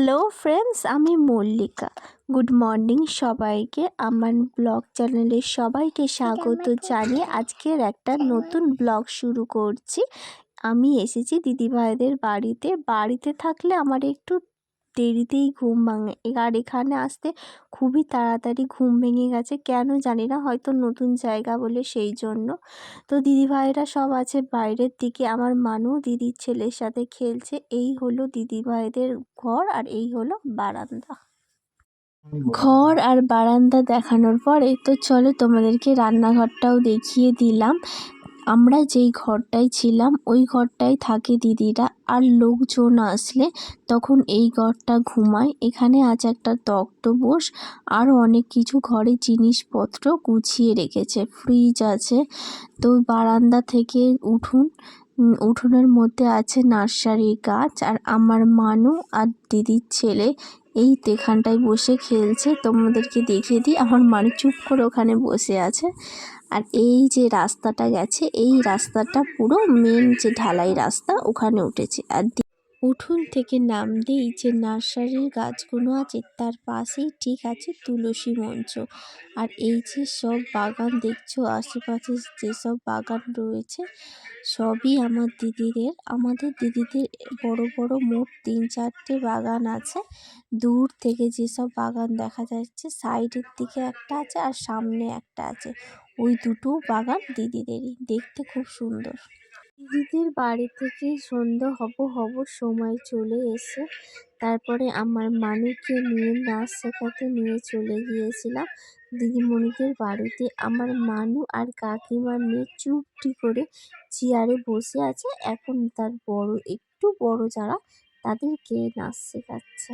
Hello friends, আমি Mallika. Good morning সবাইকে। আমার ব্লগ চ্যানেলে সবাইকে স্বাগত জানিয়ে আজকের একটা নতুন ব্লগ শুরু করছি। আমি এসেছি দিদিভাইদের বাড়িতে থাকলে আমার একটু দেরিতেই ঘুম ভাঙে, আর এখানে আসতে খুবই তাড়াতাড়ি ঘুম ভেঙে গেছে, কেন জানি না, হয়তো নতুন জায়গা বলে সেই জন্য। তো দিদিভাইরা সব আছে বাইরের দিকে, আমার মানু দিদির ছেলের সাথে খেলছে। এই হলো দিদিভাইদের ঘর আর এই হলো বারান্দা। ঘর আর বারান্দা দেখানোর পরে তো চলো তোমাদেরকে রান্নাঘরটাও দেখিয়ে দিলাম। আমরা যেই ঘরটায় ছিলাম ওই ঘরটায় থাকে দিদিরা, আর লোকজন আসলে তখন এই ঘরটা ঘুমায়। এখানে আছে একটা তক্তপোষ, আরও অনেক কিছু ঘরে জিনিসপত্র গুছিয়ে রেখেছে, ফ্রিজ আছে। তো বারান্দা থেকে উঠোনের মধ্যে আছে নার্সারি গাছ, আর আমার মানু আর দিদির ছেলে এই তো এখানটায় বসে খেলছে। তোমাদেরকে দেখিয়ে দিই, আমার মানু চুপ করে ওখানে বসে আছে। আর এই যে রাস্তাটা গেছে, এই রাস্তাটা পুরো মেন যে ঢালাই রাস্তা, ওখানে উঠেছে। আর উঠোন থেকে নামতেই যে নার্সারির গাছগুলো আছে তার পাশেই ঠিক আছে তুলসী মঞ্চ। আর এই যে সব বাগান দেখছো, আশেপাশে যেসব বাগান রয়েছে সবই আমাদের দিদিদের বড় বড় মোট 3-4টে বাগান আছে। দূর থেকে যেসব বাগান দেখা যাচ্ছে, সাইডের দিকে একটা আছে আর সামনে একটা আছে, ওই দুটো বাগান দিদিদেরই। দেখতে খুব সুন্দর। দিদিদের বাড়ি থেকে সন্ধ্যা হব সময় চলে এসে তারপরে আমার মানুকে নিয়ে নাচ শেখাতে নিয়ে চলে গিয়েছিলাম দিদিমণিদের বাড়িতে। আমার মানু আর কাকিমা নিয়ে চুপটি করে চেয়ারে বসে আছে। এখন তার একটু বড় যারা, তাদেরকে নাচ শেখাচ্ছে।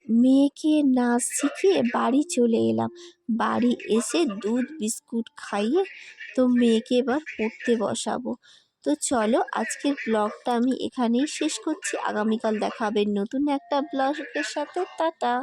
মেয়েকে নাচ শিখিয়ে বাড়ি চলে এলাম। বাড়ি এসে দুধ বিস্কুট খাইয়ে তো মেয়েকে এবার পড়তে বসাবো। তো চলো আজকের ব্লগটা আমি এখানেই শেষ করছি। আগামীকাল দেখা হবে নতুন একটা ব্লগের সাথে। টাটা।